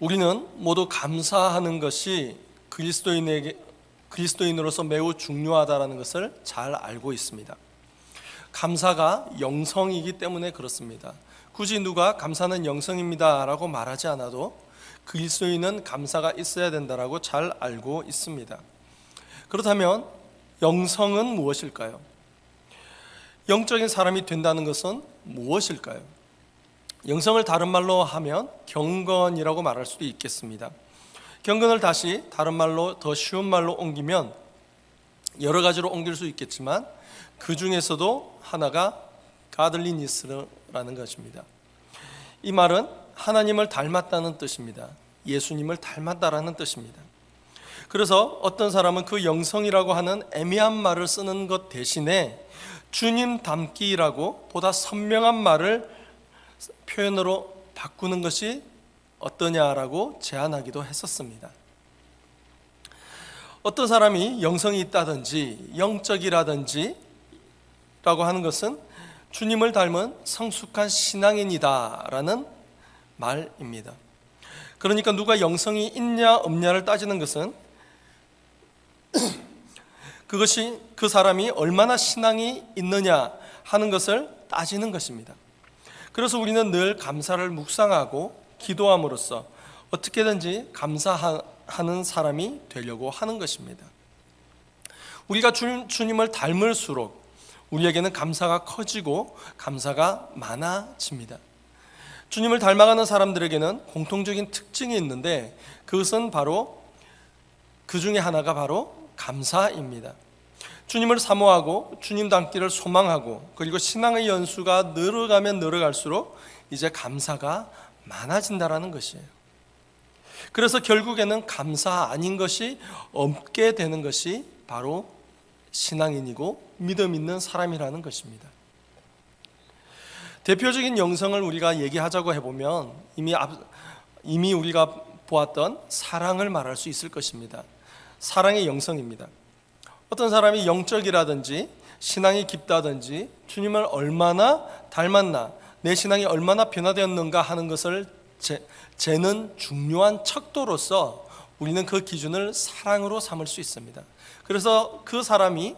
우리는 모두 감사하는 것이 그리스도인으로서 매우 중요하다는 것을 잘 알고 있습니다. 감사가 영성이기 때문에 그렇습니다. 굳이 누가 감사는 영성입니다 라고 말하지 않아도 그리스도인은 감사가 있어야 된다라고 잘 알고 있습니다. 그렇다면 영성은 무엇일까요? 영적인 사람이 된다는 것은 무엇일까요? 영성을 다른 말로 하면 경건이라고 말할 수도 있겠습니다. 경건을 다시 다른 말로, 더 쉬운 말로 옮기면 여러 가지로 옮길 수 있겠지만 그 중에서도 하나가 가들리니스라는 것입니다. 이 말은 하나님을 닮았다는 뜻입니다. 예수님을 닮았다라는 뜻입니다. 그래서 어떤 사람은 그 영성이라고 하는 애매한 말을 쓰는 것 대신에 주님 닮기라고 보다 선명한 말을 표현으로 바꾸는 것이 어떠냐라고 제안하기도 했었습니다. 어떤 사람이 영성이 있다든지 영적이라든지 라고 하는 것은 주님을 닮은 성숙한 신앙인이다 라는 말입니다. 그러니까 누가 영성이 있냐 없냐를 따지는 것은 그것이 그 사람이 얼마나 신앙이 있느냐 하는 것을 따지는 것입니다. 그래서 우리는 늘 감사를 묵상하고 기도함으로써 어떻게든지 감사하는 사람이 되려고 하는 것입니다. 우리가 주님을 닮을수록 우리에게는 감사가 커지고 감사가 많아집니다. 주님을 닮아가는 사람들에게는 공통적인 특징이 있는데 그것은 바로 그 중에 하나가 바로 감사입니다. 주님을 사모하고 주님 닮기를 소망하고 그리고 신앙의 연수가 늘어가면 늘어갈수록 이제 감사가 많아진다라는 것이에요. 그래서 결국에는 감사 아닌 것이 없게 되는 것이 바로 신앙인이고 믿음 있는 사람이라는 것입니다. 대표적인 영성을 우리가 얘기하자고 해보면 이미 우리가 보았던 사랑을 말할 수 있을 것입니다. 사랑의 영성입니다. 어떤 사람이 영적이라든지 신앙이 깊다든지 주님을 얼마나 닮았나 내 신앙이 얼마나 변화되었는가 하는 것을 재는 중요한 척도로서 우리는 그 기준을 사랑으로 삼을 수 있습니다. 그래서 그 사람이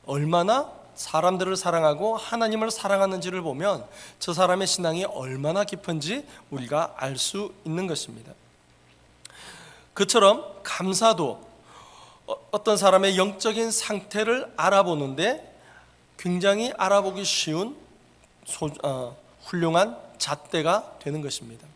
얼마나 사람들을 사랑하고 하나님을 사랑하는지를 보면 저 사람의 신앙이 얼마나 깊은지 우리가 알 수 있는 것입니다. 그처럼 감사도 어떤 사람의 영적인 상태를 알아보는데 굉장히 알아보기 쉬운 훌륭한 잣대가 되는 것입니다.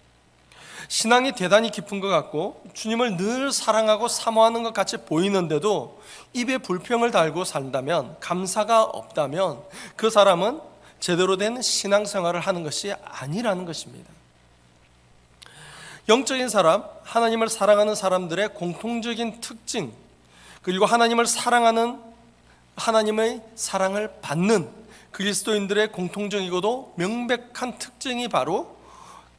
신앙이 대단히 깊은 것 같고 주님을 늘 사랑하고 사모하는 것 같이 보이는데도 입에 불평을 달고 산다면, 감사가 없다면 그 사람은 제대로 된 신앙생활을 하는 것이 아니라는 것입니다. 영적인 사람, 하나님을 사랑하는 사람들의 공통적인 특징, 그리고 하나님을 사랑하는, 하나님의 사랑을 받는 그리스도인들의 공통적이고도 명백한 특징이 바로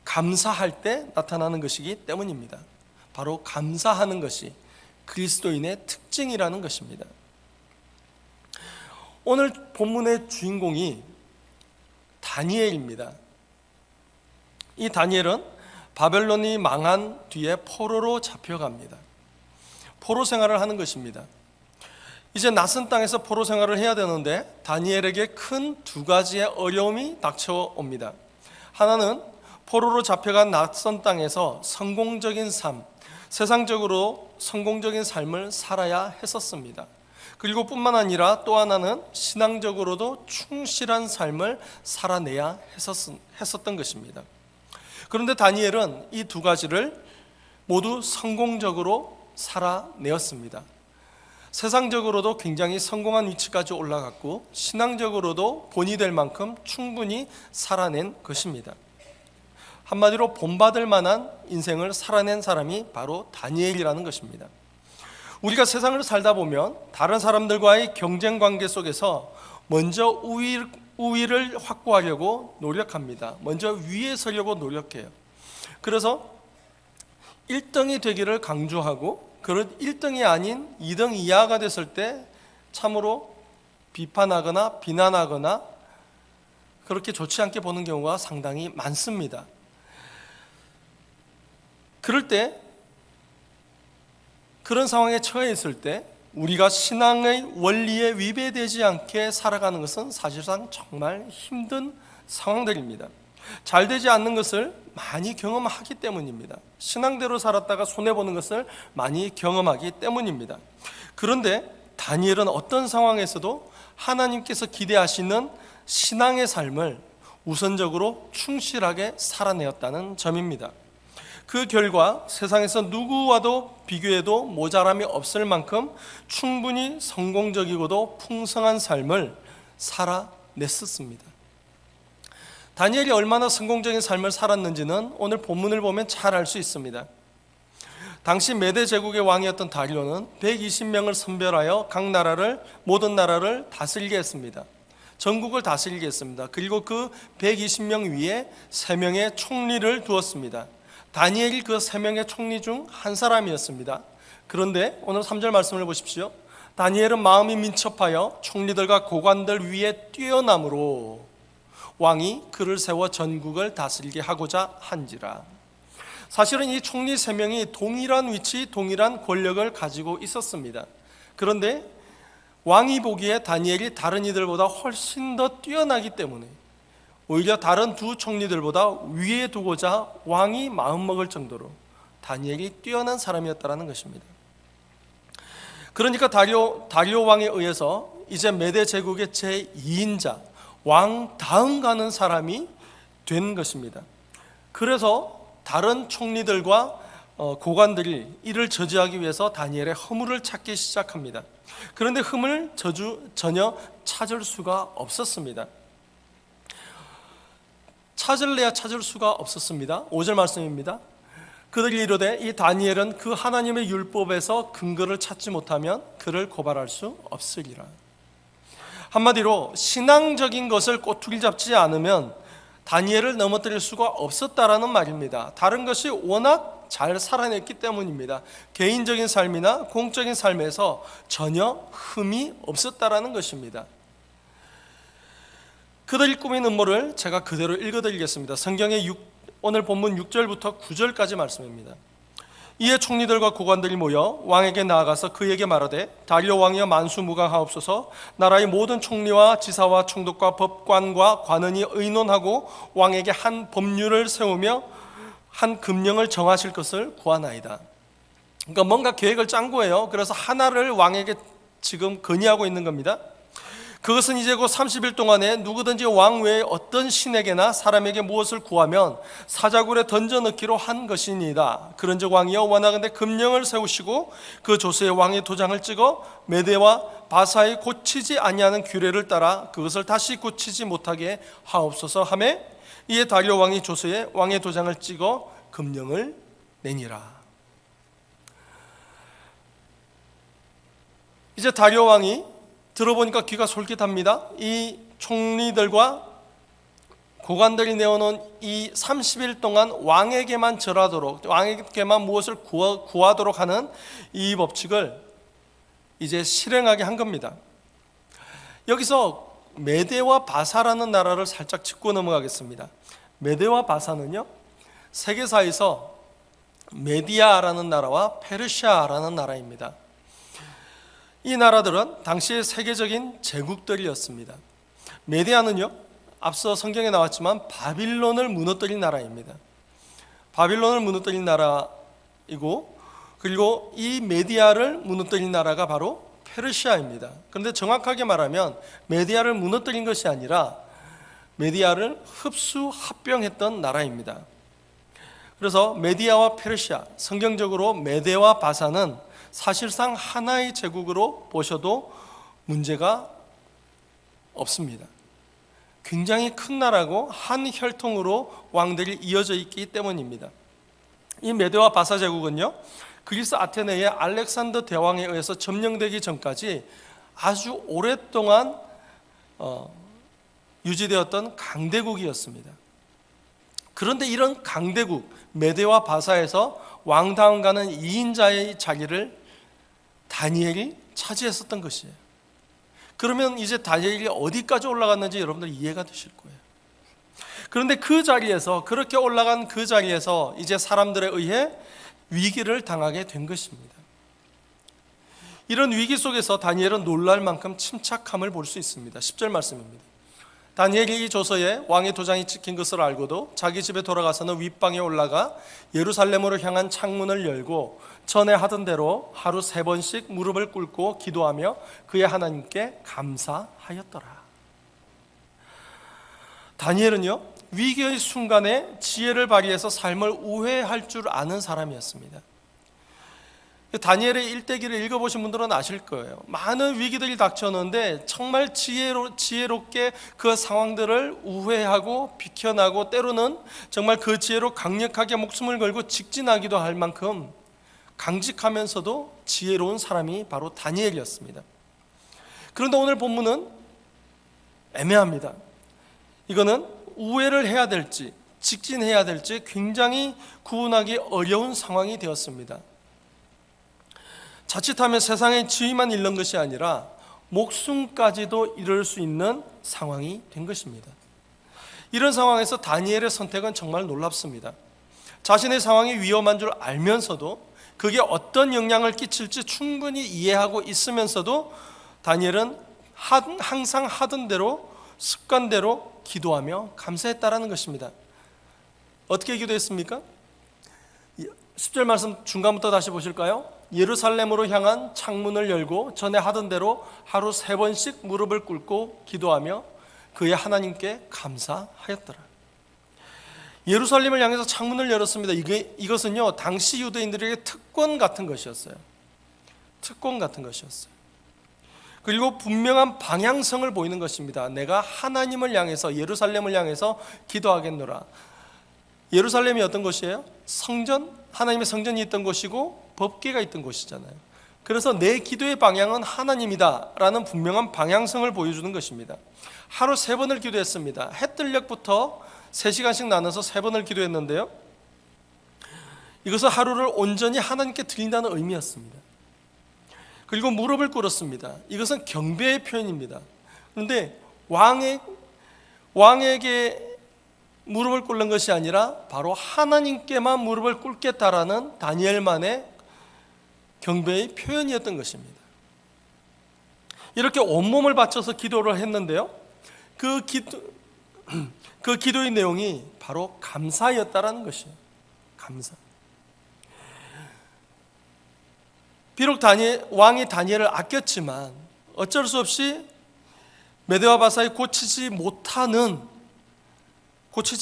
감사할 때 나타나는 것이기 때문입니다. 바로 감사하는 것이 그리스도인의 특징이라는 것입니다. 오늘 본문의 주인공이 다니엘입니다. 이 다니엘은 바벨론이 망한 뒤에 포로로 잡혀갑니다. 포로 생활을 하는 것입니다. 이제 낯선 땅에서 포로 생활을 해야 되는데 다니엘에게 큰 두 가지의 어려움이 닥쳐옵니다. 하나는 포로로 잡혀간 낯선 땅에서 성공적인 삶, 세상적으로 성공적인 삶을 살아야 했었습니다. 그리고 뿐만 아니라 또 하나는 신앙적으로도 충실한 삶을 살아내야 했었던 것입니다. 그런데 다니엘은 이 두 가지를 모두 성공적으로 살아내었습니다. 세상적으로도 굉장히 성공한 위치까지 올라갔고 신앙적으로도 본이 될 만큼 충분히 살아낸 것입니다. 한마디로 본받을 만한 인생을 살아낸 사람이 바로 다니엘이라는 것입니다. 우리가 세상을 살다 보면 다른 사람들과의 경쟁 관계 속에서 먼저 우위를 확보하려고 노력합니다. 먼저 위에 서려고 노력해요. 그래서 1등이 되기를 강조하고 그런 1등이 아닌 2등 이하가 됐을 때 참으로 비판하거나 비난하거나 그렇게 좋지 않게 보는 경우가 상당히 많습니다. 그럴 때, 그런 상황에 처해 있을 때 우리가 신앙의 원리에 위배되지 않게 살아가는 것은 사실상 정말 힘든 상황들입니다. 잘 되지 않는 것을 많이 경험하기 때문입니다. 신앙대로 살았다가 손해보는 것을 많이 경험하기 때문입니다. 그런데 다니엘은 어떤 상황에서도 하나님께서 기대하시는 신앙의 삶을 우선적으로 충실하게 살아내었다는 점입니다. 그 결과 세상에서 누구와도 비교해도 모자람이 없을 만큼 충분히 성공적이고도 풍성한 삶을 살아냈었습니다. 다니엘이 얼마나 성공적인 삶을 살았는지는 오늘 본문을 보면 잘 알 수 있습니다. 당시 메대 제국의 왕이었던 다리오는 120명을 선별하여 각 나라를, 모든 나라를 다스리게 했습니다. 전국을 다스리게 했습니다. 그리고 그 120명 위에 3명의 총리를 두었습니다. 다니엘이 그 3명의 총리 중 한 사람이었습니다. 그런데 오늘 3절 말씀을 보십시오. 다니엘은 마음이 민첩하여 총리들과 고관들 위에 뛰어남으로 왕이 그를 세워 전국을 다스리게 하고자 한지라. 사실은 이 총리 3명이 동일한 위치, 동일한 권력을 가지고 있었습니다. 그런데 왕이 보기에 다니엘이 다른 이들보다 훨씬 더 뛰어나기 때문에 오히려 다른 두 총리들보다 위에 두고자 왕이 마음먹을 정도로 다니엘이 뛰어난 사람이었다는 것입니다. 그러니까 다리오 왕에 의해서 이제 메대 제국의 제2인자, 왕 다음 가는 사람이 된 것입니다. 그래서 다른 총리들과 고관들이 이를 저지하기 위해서 다니엘의 허물을 찾기 시작합니다. 그런데 흠을 전혀 찾을 수가 없었습니다. 찾을래야 찾을 수가 없었습니다. 5절 말씀입니다. 그들이 이르되 이 다니엘은 그 하나님의 율법에서 근거를 찾지 못하면 그를 고발할 수 없으리라. 한마디로 신앙적인 것을 꼬투리 잡지 않으면 다니엘을 넘어뜨릴 수가 없었다라는 말입니다. 다른 것이 워낙 잘 살아냈기 때문입니다. 개인적인 삶이나 공적인 삶에서 전혀 흠이 없었다라는 것입니다. 그들이 꾸민 음모를 제가 그대로 읽어드리겠습니다. 성경의 오늘 본문 6절부터 9절까지 말씀입니다. 이에 총리들과 고관들이 모여 왕에게 나아가서 그에게 말하되 다리오 왕이여 만수무강하옵소서. 나라의 모든 총리와 지사와 총독과 법관과 관원이 의논하고 왕에게 한 법률을 세우며 한 금령을 정하실 것을 구하나이다. 그러니까 뭔가 계획을 짠 거예요. 그래서 하나를 왕에게 지금 건의하고 있는 겁니다. 그것은 이제 곧 30일 동안에 누구든지 왕 외에 어떤 신에게나 사람에게 무엇을 구하면 사자굴에 던져 넣기로 한 것이니이다. 그런즉 왕이여 원하건대 금령을 세우시고 그 조서에 왕의 도장을 찍어 메대와 바사의 고치지 아니하는 규례를 따라 그것을 다시 고치지 못하게 하옵소서 하매 이에 다리오 왕이 조서에 왕의 도장을 찍어 금령을 내니라. 이제 다리오 왕이 들어보니까 귀가 솔깃합니다. 이 총리들과 고관들이 내어놓은 이 30일 동안 왕에게만 절하도록, 왕에게만 무엇을 구하도록 하는 이 법칙을 이제 실행하게 한 겁니다. 여기서 메대와 바사라는 나라를 살짝 짚고 넘어가겠습니다. 메대와 바사는요, 세계사에서 메디아라는 나라와 페르시아라는 나라입니다. 이 나라들은 당시의 세계적인 제국들이었습니다. 메디아는요, 앞서 성경에 나왔지만 바빌론을 무너뜨린 나라입니다. 바빌론을 무너뜨린 나라이고, 그리고 이 메디아를 무너뜨린 나라가 바로 페르시아입니다. 그런데 정확하게 말하면 메디아를 무너뜨린 것이 아니라 메디아를 흡수 합병했던 나라입니다. 그래서 메디아와 페르시아, 성경적으로 메대와 바사는 사실상 하나의 제국으로 보셔도 문제가 없습니다. 굉장히 큰 나라고 한 혈통으로 왕들이 이어져 있기 때문입니다. 이 메대와 바사 제국은요, 그리스 아테네의 알렉산더 대왕에 의해서 점령되기 전까지 아주 오랫동안 유지되었던 강대국이었습니다. 그런데 이런 강대국 메대와 바사에서 왕다음 가는 2인자의 자리를 다니엘이 차지했었던 것이에요. 그러면 이제 다니엘이 어디까지 올라갔는지 여러분들 이해가 되실 거예요. 그런데 그 자리에서, 그렇게 올라간 그 자리에서 이제 사람들에 의해 위기를 당하게 된 것입니다. 이런 위기 속에서 다니엘은 놀랄 만큼 침착함을 볼 수 있습니다. 10절 말씀입니다. 다니엘이 이 조서에 왕의 도장이 찍힌 것을 알고도 자기 집에 돌아가서는 윗방에 올라가 예루살렘으로 향한 창문을 열고 전에 하던 대로 하루 3번씩 무릎을 꿇고 기도하며 그의 하나님께 감사하였더라. 다니엘은요, 위기의 순간에 지혜를 발휘해서 삶을 우회할 줄 아는 사람이었습니다. 다니엘의 일대기를 읽어보신 분들은 아실 거예요. 많은 위기들이 닥쳤는데 정말 지혜롭게 그 상황들을 우회하고 비켜나고, 때로는 정말 그 지혜로 강력하게 목숨을 걸고 직진하기도 할 만큼 강직하면서도 지혜로운 사람이 바로 다니엘이었습니다. 그런데 오늘 본문은 애매합니다. 이거는 우회를 해야 될지 직진해야 될지 굉장히 구분하기 어려운 상황이 되었습니다. 자칫하면 세상의 지위만 잃는 것이 아니라 목숨까지도 잃을 수 있는 상황이 된 것입니다. 이런 상황에서 다니엘의 선택은 정말 놀랍습니다. 자신의 상황이 위험한 줄 알면서도 그게 어떤 영향을 끼칠지 충분히 이해하고 있으면서도 다니엘은 항상 하던 대로, 습관대로 기도하며 감사했다라는 것입니다. 어떻게 기도했습니까? 10절 말씀 중간부터 다시 보실까요? 예루살렘으로 향한 창문을 열고 전에 하던 대로 하루 3번씩 무릎을 꿇고 기도하며 그의 하나님께 감사하였더라. 예루살렘을 향해서 창문을 열었습니다. 이것은요, 당시 유대인들에게 특권 같은 것이었어요. 특권 같은 것이었어요. 그리고 분명한 방향성을 보이는 것입니다. 내가 하나님을 향해서, 예루살렘을 향해서 기도하겠노라. 예루살렘이 어떤 곳이에요? 성전, 하나님의 성전이 있던 곳이고 법궤가 있던 곳이잖아요. 그래서 내 기도의 방향은 하나님이다 라는 분명한 방향성을 보여주는 것입니다. 하루 3번을 기도했습니다. 해뜰녘부터 3시간씩 나눠서 3번을 기도했는데요, 이것은 하루를 온전히 하나님께 드린다는 의미였습니다. 그리고 무릎을 꿇었습니다. 이것은 경배의 표현입니다. 그런데 왕에게 무릎을 꿇는 것이 아니라 바로 하나님께만 무릎을 꿇겠다라는 다니엘만의 경배의 표현이었던 것입니다. 이렇게 온몸을 바쳐서 기도를 했는데요, 그 기도의 내용이 바로 감사였다라는 것이에요. 감사. 비록 왕이 다니엘을 아꼈지만 어쩔 수 없이 메대와 바사에 고치지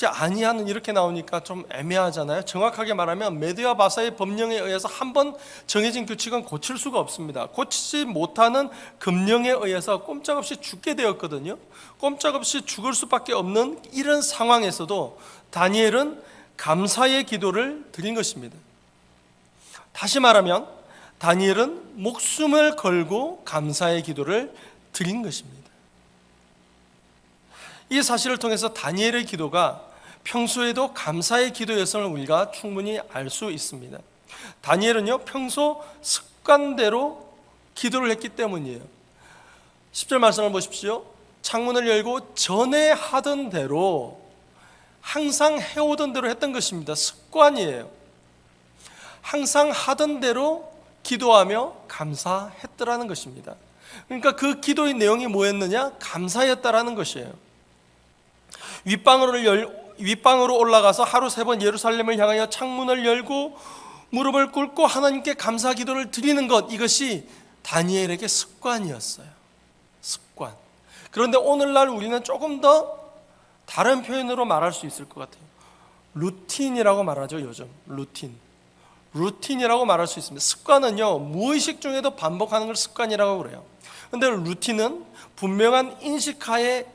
아니하는, 이렇게 나오니까 좀 애매하잖아요. 정확하게 말하면 메대와 바사의 법령에 의해서 한번 정해진 규칙은 고칠 수가 없습니다. 고치지 못하는 금령에 의해서 꼼짝없이 죽게 되었거든요. 꼼짝없이 죽을 수밖에 없는 이런 상황에서도 다니엘은 감사의 기도를 드린 것입니다. 다시 말하면 다니엘은 목숨을 걸고 감사의 기도를 드린 것입니다. 이 사실을 통해서 다니엘의 기도가 평소에도 감사의 기도였음을 우리가 충분히 알 수 있습니다. 다니엘은요, 평소 습관대로 기도를 했기 때문이에요. 10절 말씀을 보십시오. 창문을 열고 전에 하던 대로, 항상 해오던 대로 했던 것입니다. 습관이에요. 항상 하던 대로 기도하며 감사했더라는 것입니다. 그러니까 그 기도의 내용이 뭐였느냐? 감사였다라는 것이에요. 윗방으로 올라가서 하루 3번 예루살렘을 향하여 창문을 열고 무릎을 꿇고 하나님께 감사 기도를 드리는 것, 이것이 다니엘에게 습관이었어요. 습관. 그런데 오늘날 우리는 조금 더 다른 표현으로 말할 수 있을 것 같아요. 루틴이라고 말하죠. 요즘 루틴이라고 말할 수 있습니다. 습관은요, 무의식 중에도 반복하는 걸 습관이라고 그래요. 그런데 루틴은 분명한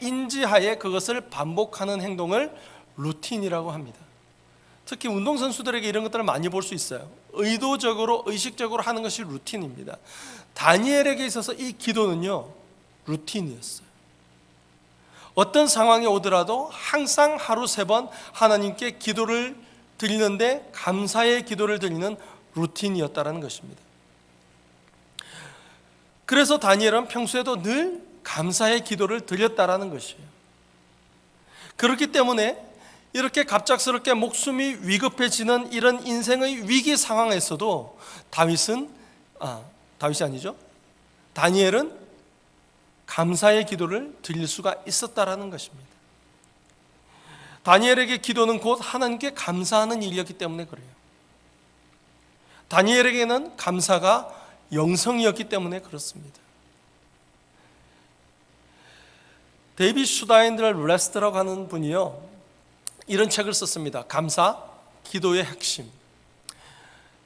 인지하에 그것을 반복하는 행동을 루틴이라고 합니다. 특히 운동선수들에게 이런 것들을 많이 볼 수 있어요. 의도적으로, 의식적으로 하는 것이 루틴입니다. 다니엘에게 있어서 이 기도는요, 루틴이었어요. 어떤 상황이 오더라도 항상 하루 3번 하나님께 기도를 드리는데, 감사의 기도를 드리는 루틴이었다는 것입니다. 그래서 다니엘은 평소에도 늘 감사의 기도를 드렸다라는 것이에요. 그렇기 때문에 이렇게 갑작스럽게 목숨이 위급해지는 이런 인생의 위기 상황에서도 다니엘은 감사의 기도를 드릴 수가 있었다라는 것입니다. 다니엘에게 기도는 곧 하나님께 감사하는 일이었기 때문에 그래요. 다니엘에게는 감사가 영성이었기 때문에 그렇습니다. 데이빗 슈다인들 레스트라고 하는 분이요, 이런 책을 썼습니다. 감사, 기도의 핵심.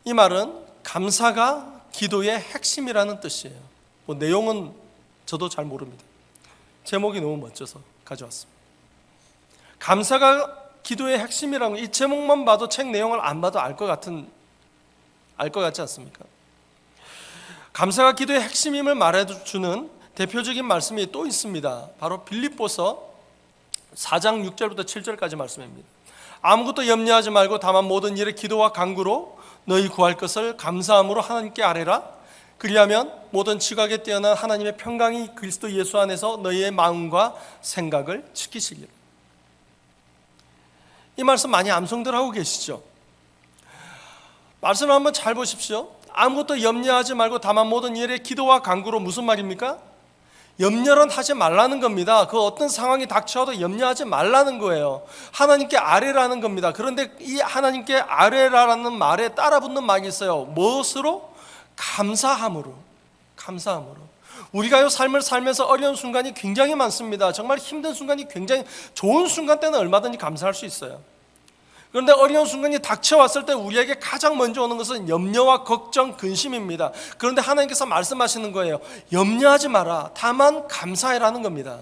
이 말은 감사가 기도의 핵심이라는 뜻이에요. 내용은 저도 잘 모릅니다. 제목이 너무 멋져서 가져왔습니다. 감사가 기도의 핵심이라는, 이 제목만 봐도 책 내용을 안 봐도 알 것 같지 않습니까? 감사가 기도의 핵심임을 말해주는 대표적인 말씀이 또 있습니다. 바로 빌립보서 4장 6절부터 7절까지 말씀입니다. 아무것도 염려하지 말고 다만 모든 일에 기도와 간구로 너희 구할 것을 감사함으로 하나님께 아뢰라. 그리하면 모든 지각에 뛰어난 하나님의 평강이 그리스도 예수 안에서 너희의 마음과 생각을 지키시리라. 이 말씀 많이 암송들 하고 계시죠? 말씀을 한번 잘 보십시오. 아무것도 염려하지 말고 다만 모든 일에 기도와 간구로, 무슨 말입니까? 염려는 하지 말라는 겁니다. 그 어떤 상황이 닥쳐도 염려하지 말라는 거예요. 하나님께 아뢰라는 겁니다. 그런데 이 하나님께 아뢰라는 말에 따라붙는 말이 있어요. 무엇으로? 감사함으로. 우리가요, 삶을 살면서 어려운 순간이 굉장히 많습니다. 정말 힘든 순간이 굉장히, 좋은 순간 때는 얼마든지 감사할 수 있어요. 그런데 어려운 순간이 닥쳐왔을 때 우리에게 가장 먼저 오는 것은 염려와 걱정, 근심입니다. 그런데 하나님께서 말씀하시는 거예요. 염려하지 마라. 다만 감사해라는 겁니다.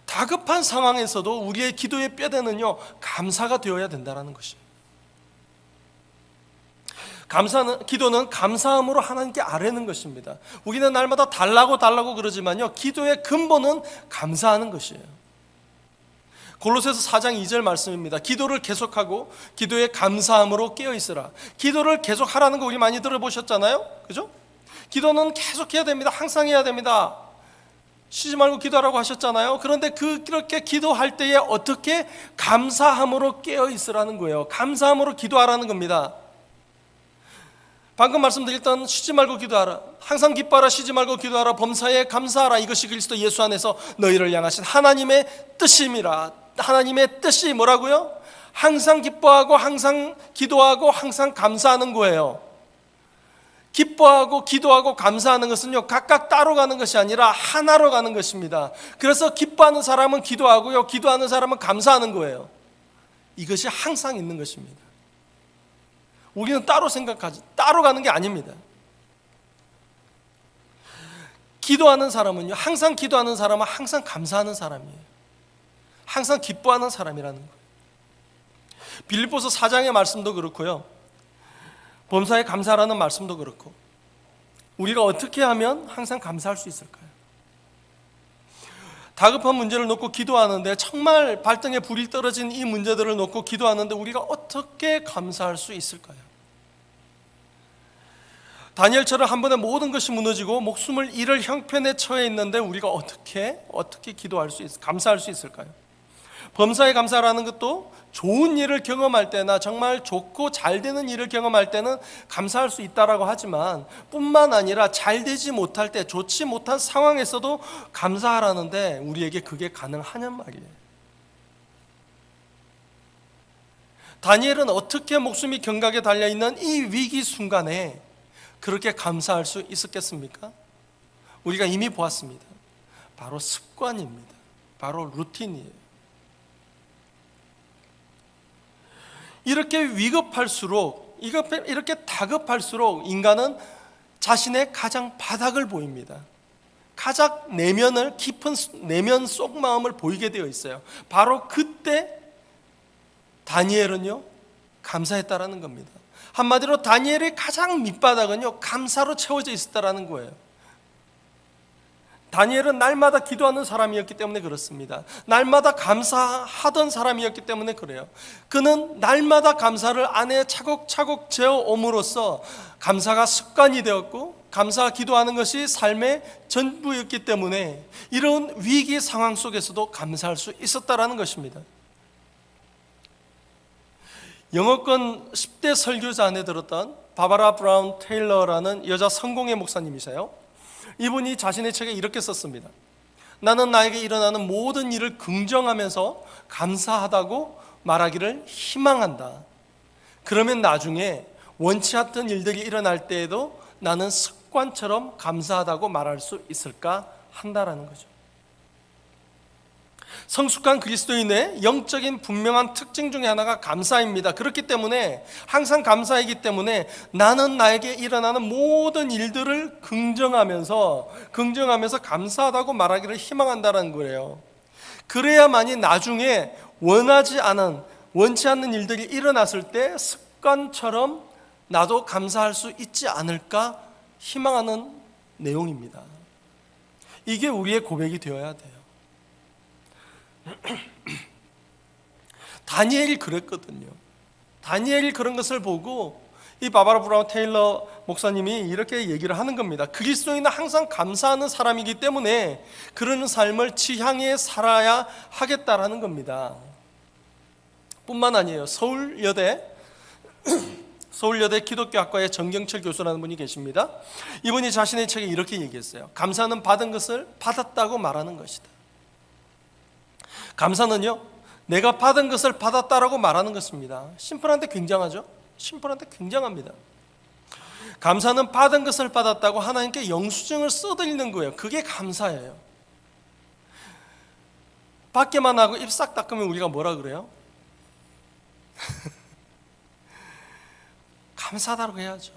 다급한 상황에서도 우리의 기도의 뼈대는요, 감사가 되어야 된다는 것이에요. 기도는 감사함으로 하나님께 아뢰는 것입니다. 우리는 날마다 달라고 그러지만요, 기도의 근본은 감사하는 것이에요. 골로새서 4장 2절 말씀입니다. 기도를 계속하고 기도에 감사함으로 깨어있으라. 기도를 계속하라는 거 우리 많이 들어보셨잖아요, 그죠? 기도는 계속해야 됩니다. 항상 해야 됩니다. 쉬지 말고 기도하라고 하셨잖아요. 그런데 그렇게 기도할 때에 어떻게? 감사함으로 깨어있으라는 거예요. 감사함으로 기도하라는 겁니다. 방금 말씀드렸던 쉬지 말고 기도하라, 항상 기뻐하라, 쉬지 말고 기도하라, 범사에 감사하라, 이것이 그리스도 예수 안에서 너희를 향하신 하나님의 뜻임이라. 하나님의 뜻이 뭐라고요? 항상 기뻐하고 항상 기도하고 항상 감사하는 거예요. 기뻐하고 기도하고 감사하는 것은요, 각각 따로 가는 것이 아니라 하나로 가는 것입니다. 그래서 기뻐하는 사람은 기도하고요, 기도하는 사람은 감사하는 거예요. 이것이 항상 있는 것입니다. 우리는 따로 가는 게 아닙니다. 기도하는 사람은요, 항상 기도하는 사람은 항상 감사하는 사람이에요. 항상 기뻐하는 사람이라는 거예요. 빌립보서 4장의 말씀도 그렇고요, 범사에 감사하라는 말씀도 그렇고, 우리가 어떻게 하면 항상 감사할 수 있을까요? 다급한 문제를 놓고 기도하는데, 정말 발등에 불이 떨어진 이 문제들을 놓고 기도하는데 우리가 어떻게 감사할 수 있을까요? 다니엘처럼 한 번에 모든 것이 무너지고 목숨을 잃을 형편에 처해 있는데 우리가 어떻게 감사할 수 있을까요? 범사에 감사라는 것도 좋은 일을 경험할 때나 정말 좋고 잘 되는 일을 경험할 때는 감사할 수 있다라고 하지만, 뿐만 아니라 잘 되지 못할 때, 좋지 못한 상황에서도 감사하라는데 우리에게 그게 가능하냔 말이에요. 다니엘은 어떻게 목숨이 경각에 달려있는 이 위기 순간에 그렇게 감사할 수 있었겠습니까? 우리가 이미 보았습니다. 바로 습관입니다. 바로 루틴이에요. 이렇게 이렇게 다급할수록 인간은 자신의 가장 바닥을 보입니다. 가장 깊은 내면 속마음을 보이게 되어 있어요. 바로 그때 다니엘은요, 감사했다라는 겁니다. 한마디로 다니엘의 가장 밑바닥은요, 감사로 채워져 있었다라는 거예요. 다니엘은 날마다 기도하는 사람이었기 때문에 그렇습니다. 날마다 감사하던 사람이었기 때문에 그래요. 그는 날마다 감사를 안에 차곡차곡 재어옴으로써 감사가 습관이 되었고, 감사 기도하는 것이 삶의 전부였기 때문에 이런 위기 상황 속에서도 감사할 수 있었다라는 것입니다. 영어권 10대 설교자 안에 들었던 바바라 브라운 테일러라는 여자 성공의 목사님이세요. 이분이 자신의 책에 이렇게 썼습니다. 나는 나에게 일어나는 모든 일을 긍정하면서 감사하다고 말하기를 희망한다. 그러면 나중에 원치 않던 일들이 일어날 때에도 나는 습관처럼 감사하다고 말할 수 있을까 한다라는 거죠. 성숙한 그리스도인의 영적인 분명한 특징 중에 하나가 감사입니다. 그렇기 때문에 항상 감사이기 때문에 나는 나에게 일어나는 모든 일들을 긍정하면서 감사하다고 말하기를 희망한다는 거예요. 그래야만이 나중에 원치 않는 일들이 일어났을 때 습관처럼 나도 감사할 수 있지 않을까 희망하는 내용입니다. 이게 우리의 고백이 되어야 돼요. 다니엘이 그랬거든요. 다니엘이 그런 것을 보고 이 바바라 브라운 테일러 목사님이 이렇게 얘기를 하는 겁니다. 그리스도인은 항상 감사하는 사람이기 때문에 그런 삶을 지향해 살아야 하겠다라는 겁니다. 뿐만 아니에요. 서울여대 기독교학과의 정경철 교수라는 분이 계십니다. 이분이 자신의 책에 이렇게 얘기했어요. 감사는 받은 것을 받았다고 말하는 것이다. 감사는요, 내가 받은 것을 받았다라고 말하는 것입니다. 심플한데 굉장하죠? 심플한데 굉장합니다. 감사는 받은 것을 받았다고 하나님께 영수증을 써드리는 거예요. 그게 감사예요. 밖에만 하고 입 싹 닦으면 우리가 뭐라 그래요? 감사하다고 해야죠.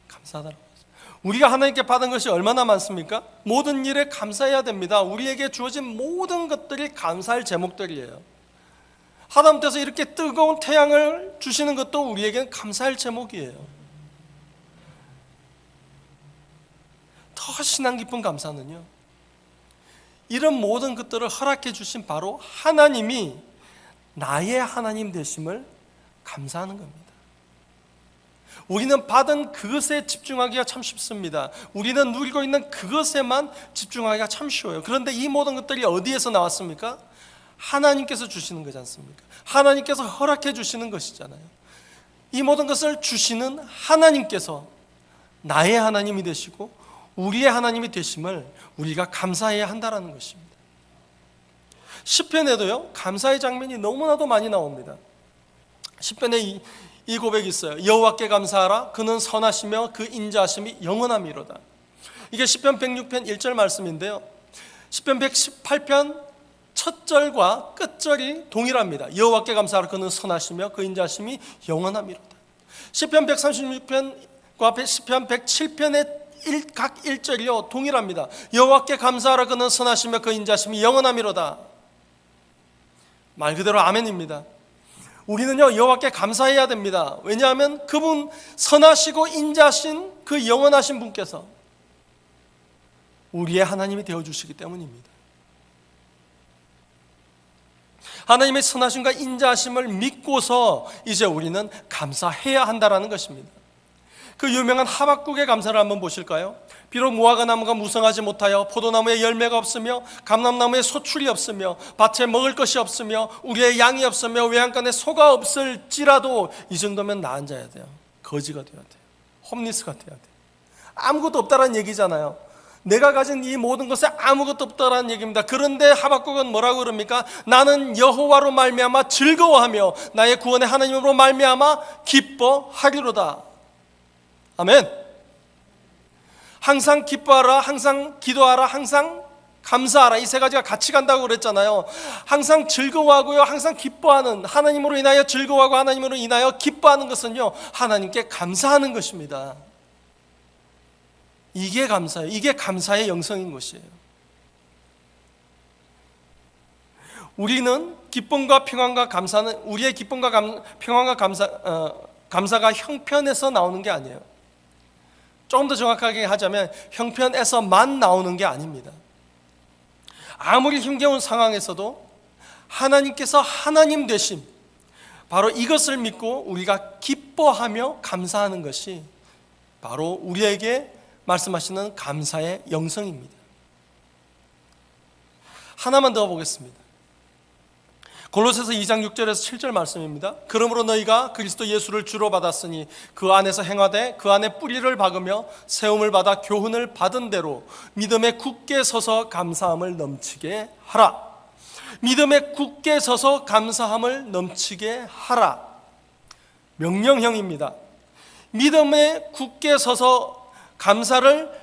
감사하다고. 우리가 하나님께 받은 것이 얼마나 많습니까? 모든 일에 감사해야 됩니다. 우리에게 주어진 모든 것들이 감사할 제목들이에요. 하다못해서 이렇게 뜨거운 태양을 주시는 것도 우리에게는 감사할 제목이에요. 더 신앙 깊은 감사는요, 이런 모든 것들을 허락해 주신 바로 하나님이 나의 하나님 되심을 감사하는 겁니다. 우리는 받은 그것에 집중하기가 참 쉽습니다. 우리는 누리고 있는 그것에만 집중하기가 참 쉬워요. 그런데 이 모든 것들이 어디에서 나왔습니까? 하나님께서 주시는 거지 않습니까? 하나님께서 허락해 주시는 것이잖아요. 이 모든 것을 주시는 하나님께서 나의 하나님이 되시고 우리의 하나님이 되심을 우리가 감사해야 한다는 것입니다. 시편에도요, 감사의 장면이 너무나도 많이 나옵니다. 시편에 이 고백이 있어요. 여호와께 감사하라. 그는 선하시며 그 인자하심이 영원함이로다. 이게 시편 106편 1절 말씀인데요, 시편 118편 첫 절과 끝절이 동일합니다. 여호와께 감사하라. 그는 선하시며 그 인자하심이 영원함이로다. 시편 136편과 시편 107편의 각 1절이요 동일합니다. 여호와께 감사하라. 그는 선하시며 그 인자하심이 영원함이로다. 말 그대로 아멘입니다. 우리는요, 여호와께 감사해야 됩니다. 왜냐하면 그분 선하시고 인자하신 그 영원하신 분께서 우리의 하나님이 되어주시기 때문입니다. 하나님의 선하심과 인자하심을 믿고서 이제 우리는 감사해야 한다는 것입니다. 그 유명한 하박국의 감사를 한번 보실까요? 비록 무화과 나무가 무성하지 못하여 포도나무에 열매가 없으며 감람나무에 소출이 없으며 밭에 먹을 것이 없으며 우리의 양이 없으며 외양간에 소가 없을지라도 이 정도면 나 앉아야 돼요. 거지가 돼야 돼요. 홈리스가 돼야 돼요. 아무것도 없다라는 얘기잖아요. 내가 가진 이 모든 것에 아무것도 없다라는 얘기입니다. 그런데 하박국은 뭐라고 그럽니까? 나는 여호와로 말미암아 즐거워하며 나의 구원의 하나님으로 말미암아 기뻐하리로다. 아멘. 항상 기뻐하라, 항상 기도하라, 항상 감사하라. 이 세 가지가 같이 간다고 그랬잖아요. 항상 즐거워하고요, 항상 기뻐하는, 하나님으로 인하여 즐거워하고 하나님으로 인하여 기뻐하는 것은요, 하나님께 감사하는 것입니다. 이게 감사예요. 이게 감사의 영성인 것이에요. 우리는 기쁨과 평안과 감사는, 우리의 기쁨과 평안과 감사가 형편에서 나오는 게 아니에요. 조금 더 정확하게 하자면 형편에서만 나오는 게 아닙니다. 아무리 힘겨운 상황에서도 하나님께서 하나님 되심, 바로 이것을 믿고 우리가 기뻐하며 감사하는 것이 바로 우리에게 말씀하시는 감사의 영성입니다. 하나만 더 보겠습니다. 골로새서 2장 6절에서 7절 말씀입니다. 그러므로 너희가 그리스도 예수를 주로 받았으니 그 안에서 행하되 그 안에 뿌리를 박으며 세움을 받아 교훈을 받은 대로 믿음에 굳게 서서 감사함을 넘치게 하라. 믿음에 굳게 서서 감사함을 넘치게 하라. 명령형입니다. 믿음에 굳게 서서 감사를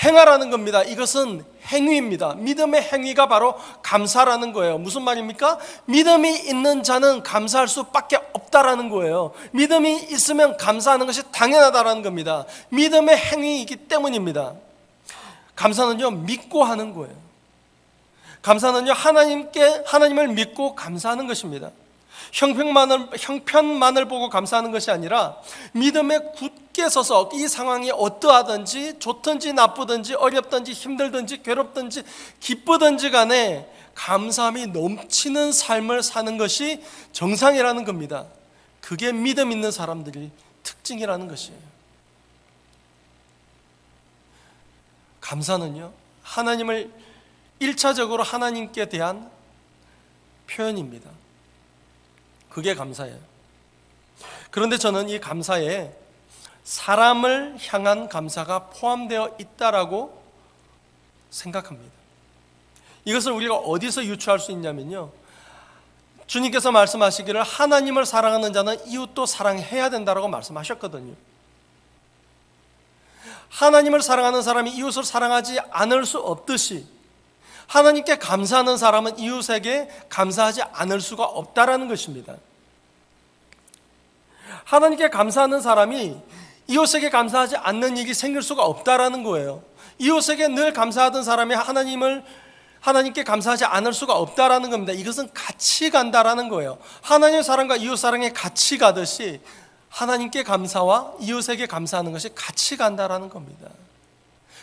행하라는 겁니다. 이것은 행위입니다. 믿음의 행위가 바로 감사라는 거예요. 무슨 말입니까? 믿음이 있는 자는 감사할 수밖에 없다라는 거예요. 믿음이 있으면 감사하는 것이 당연하다라는 겁니다. 믿음의 행위이기 때문입니다. 감사는요, 믿고 하는 거예요. 감사는요, 하나님을 믿고 감사하는 것입니다. 형편만을 보고 감사하는 것이 아니라 믿음에 굳게 서서 이 상황이 어떠하든지 좋든지 나쁘든지 어렵든지 힘들든지 괴롭든지 기쁘든지 간에 감사함이 넘치는 삶을 사는 것이 정상이라는 겁니다. 그게 믿음 있는 사람들이 특징이라는 것이에요. 감사는요, 하나님을 1차적으로 하나님께 대한 표현입니다. 그게 감사예요. 그런데 저는 이 감사에 사람을 향한 감사가 포함되어 있다라고 생각합니다. 이것을 우리가 어디서 유추할 수 있냐면요, 주님께서 말씀하시기를 하나님을 사랑하는 자는 이웃도 사랑해야 된다라고 말씀하셨거든요. 하나님을 사랑하는 사람이 이웃을 사랑하지 않을 수 없듯이 하나님께 감사하는 사람은 이웃에게 감사하지 않을 수가 없다라는 것입니다. 하나님께 감사하는 사람이 이웃에게 감사하지 않는 일이 생길 수가 없다라는 거예요. 이웃에게 늘 감사하던 사람이 하나님께 감사하지 않을 수가 없다라는 겁니다. 이것은 같이 간다라는 거예요. 하나님의 사랑과 이웃 사랑이 같이 가듯이 하나님께 감사와 이웃에게 감사하는 것이 같이 간다라는 겁니다.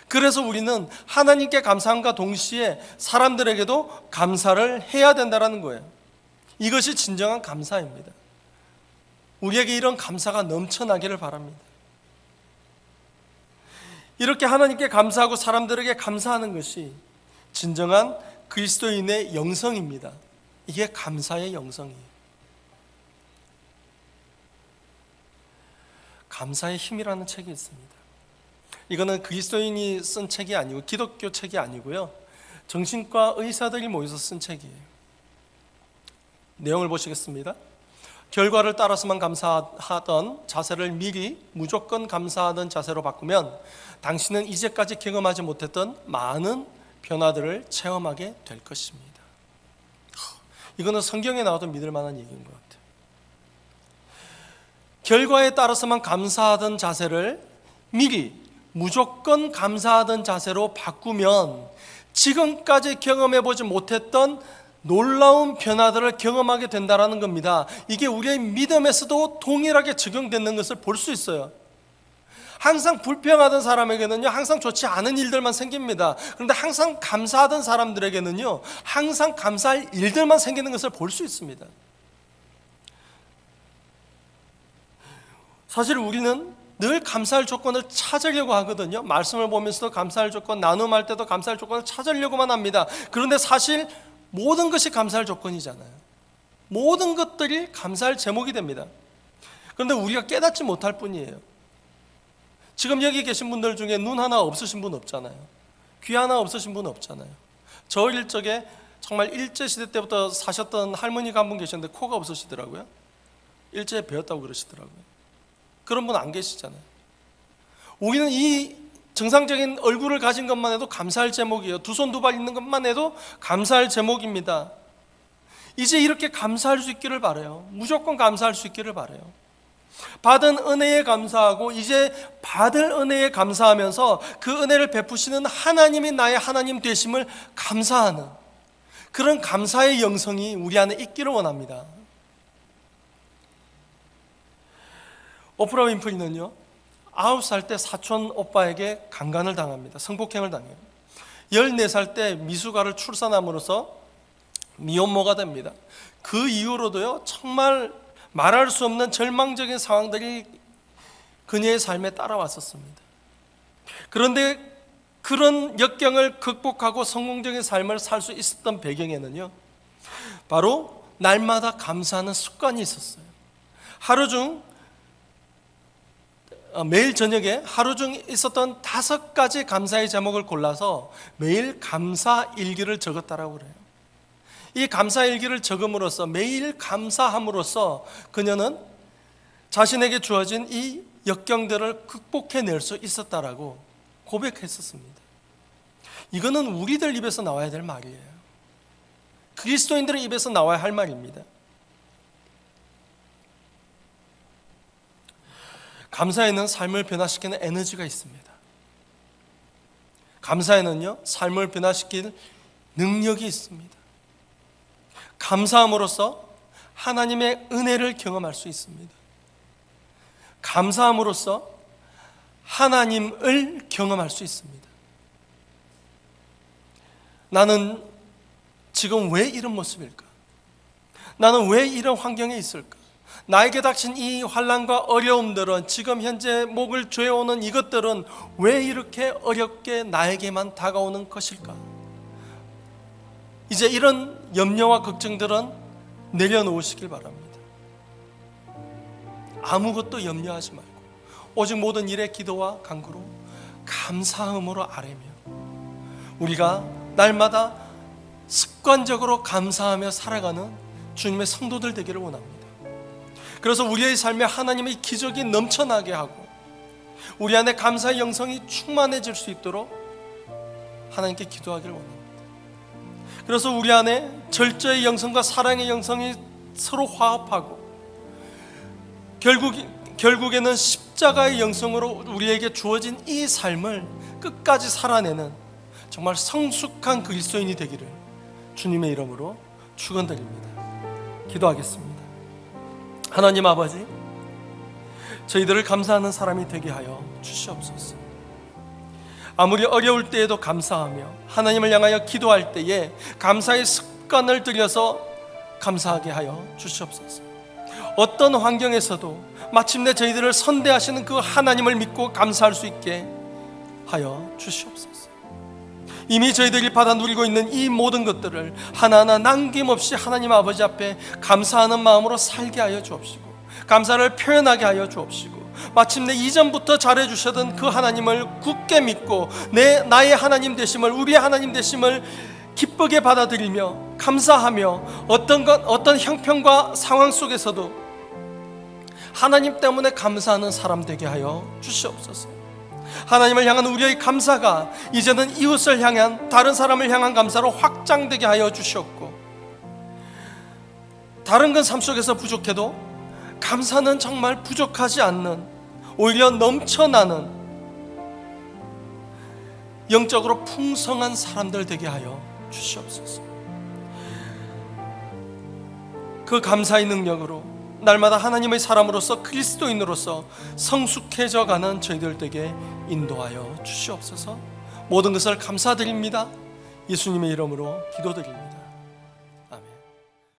그래서 우리는 하나님께 감사함과 동시에 사람들에게도 감사를 해야 된다는 거예요. 이것이 진정한 감사입니다. 우리에게 이런 감사가 넘쳐나기를 바랍니다. 이렇게 하나님께 감사하고 사람들에게 감사하는 것이 진정한 그리스도인의 영성입니다. 이게 감사의 영성이에요. 감사의 힘이라는 책이 있습니다. 이거는 그리스도인이 쓴 책이 아니고 기독교 책이 아니고요, 정신과 의사들이 모여서 쓴 책이에요. 내용을 보시겠습니다. 결과를 따라서만 감사하던 자세를 미리 무조건 감사하던 자세로 바꾸면 당신은 이제까지 경험하지 못했던 많은 변화들을 체험하게 될 것입니다. 이거는 성경에 나와도 믿을 만한 얘기인 것 같아요. 결과에 따라서만 감사하던 자세를 미리 무조건 감사하던 자세로 바꾸면 지금까지 경험해보지 못했던 놀라운 변화들을 경험하게 된다는 겁니다. 이게 우리의 믿음에서도 동일하게 적용되는 것을 볼 수 있어요. 항상 불평하던 사람에게는요, 항상 좋지 않은 일들만 생깁니다. 그런데 항상 감사하던 사람들에게는요, 항상 감사할 일들만 생기는 것을 볼 수 있습니다. 사실 우리는 늘 감사할 조건을 찾으려고 하거든요. 말씀을 보면서도 감사할 조건, 나눔할 때도 감사할 조건을 찾으려고만 합니다. 그런데 사실 모든 것이 감사할 조건이잖아요. 모든 것들이 감사할 제목이 됩니다. 그런데 우리가 깨닫지 못할 뿐이에요. 지금 여기 계신 분들 중에 눈 하나 없으신 분 없잖아요. 귀 하나 없으신 분 없잖아요. 저 어릴 적에 정말 일제시대 때부터 사셨던 할머니가 한 분 계셨는데 코가 없으시더라고요. 일제에 배웠다고 그러시더라고요. 그런 분 안 계시잖아요. 우리는 이 정상적인 얼굴을 가진 것만 해도 감사할 제목이에요. 두 손 두 발 있는 것만 해도 감사할 제목입니다. 이제 이렇게 감사할 수 있기를 바라요. 무조건 감사할 수 있기를 바라요. 받은 은혜에 감사하고 이제 받을 은혜에 감사하면서 그 은혜를 베푸시는 하나님이 나의 하나님 되심을 감사하는 그런 감사의 영성이 우리 안에 있기를 원합니다. 오프라 윈프리는요, 9살 때 사촌 오빠에게 강간을 당합니다. 성폭행을 당해요. 14살 때 미숙아를 출산함으로써 미혼모가 됩니다. 그 이후로도요, 정말 말할 수 없는 절망적인 상황들이 그녀의 삶에 따라왔었습니다. 그런데 그런 역경을 극복하고 성공적인 삶을 살 수 있었던 배경에는요, 바로 날마다 감사하는 습관이 있었어요. 매일 저녁에 하루 중 있었던 5가지 감사의 제목을 골라서 매일 감사 일기를 적었다라고 그래요. 이 감사 일기를 적음으로써, 매일 감사함으로써 그녀는 자신에게 주어진 이 역경들을 극복해낼 수 있었다라고 고백했었습니다. 이거는 우리들 입에서 나와야 될 말이에요. 그리스도인들의 입에서 나와야 할 말입니다. 감사에는 삶을 변화시키는 에너지가 있습니다. 감사에는요, 삶을 변화시킬 능력이 있습니다. 감사함으로써 하나님의 은혜를 경험할 수 있습니다. 감사함으로써 하나님을 경험할 수 있습니다. 나는 지금 왜 이런 모습일까? 나는 왜 이런 환경에 있을까? 나에게 닥친 이 환난과 어려움들은, 지금 현재 목을 죄어오는 이것들은 왜 이렇게 어렵게 나에게만 다가오는 것일까? 이제 이런 염려와 걱정들은 내려놓으시길 바랍니다. 아무것도 염려하지 말고 오직 모든 일에 기도와 간구로 감사함으로 아뢰며, 우리가 날마다 습관적으로 감사하며 살아가는 주님의 성도들 되기를 원합니다. 그래서 우리의 삶에 하나님의 기적이 넘쳐나게 하고 우리 안에 감사의 영성이 충만해질 수 있도록 하나님께 기도하기를 원합니다. 그래서 우리 안에 절제의 영성과 사랑의 영성이 서로 화합하고 결국에는 십자가의 영성으로 우리에게 주어진 이 삶을 끝까지 살아내는 정말 성숙한 그리스도인이 되기를 주님의 이름으로 축원드립니다. 기도하겠습니다. 하나님 아버지, 저희들을 감사하는 사람이 되게 하여 주시옵소서. 아무리 어려울 때에도 감사하며 하나님을 향하여 기도할 때에 감사의 습관을 들여서 감사하게 하여 주시옵소서. 어떤 환경에서도 마침내 저희들을 선대하시는 그 하나님을 믿고 감사할 수 있게 하여 주시옵소서. 이미 저희들이 받아 누리고 있는 이 모든 것들을 하나하나 남김없이 하나님 아버지 앞에 감사하는 마음으로 살게 하여 주옵시고, 감사를 표현하게 하여 주옵시고, 마침내 이전부터 잘해주셨던 그 하나님을 굳게 믿고 나의 하나님 되심을, 우리의 하나님 되심을 기쁘게 받아들이며 감사하며 어떤 형편과 상황 속에서도 하나님 때문에 감사하는 사람 되게 하여 주시옵소서. 하나님을 향한 우리의 감사가 이제는 이웃을 향한, 다른 사람을 향한 감사로 확장되게 하여 주셨고, 다른 건 삶 속에서 부족해도 감사는 정말 부족하지 않는, 오히려 넘쳐나는 영적으로 풍성한 사람들 되게 하여 주시옵소서. 그 감사의 능력으로 날마다 하나님의 사람으로서, 그리스도인으로서 성숙해져 가는 저희들 되게 인도하여 주시옵소서. 모든 것을 감사드립니다. 예수님의 이름으로 기도드립니다.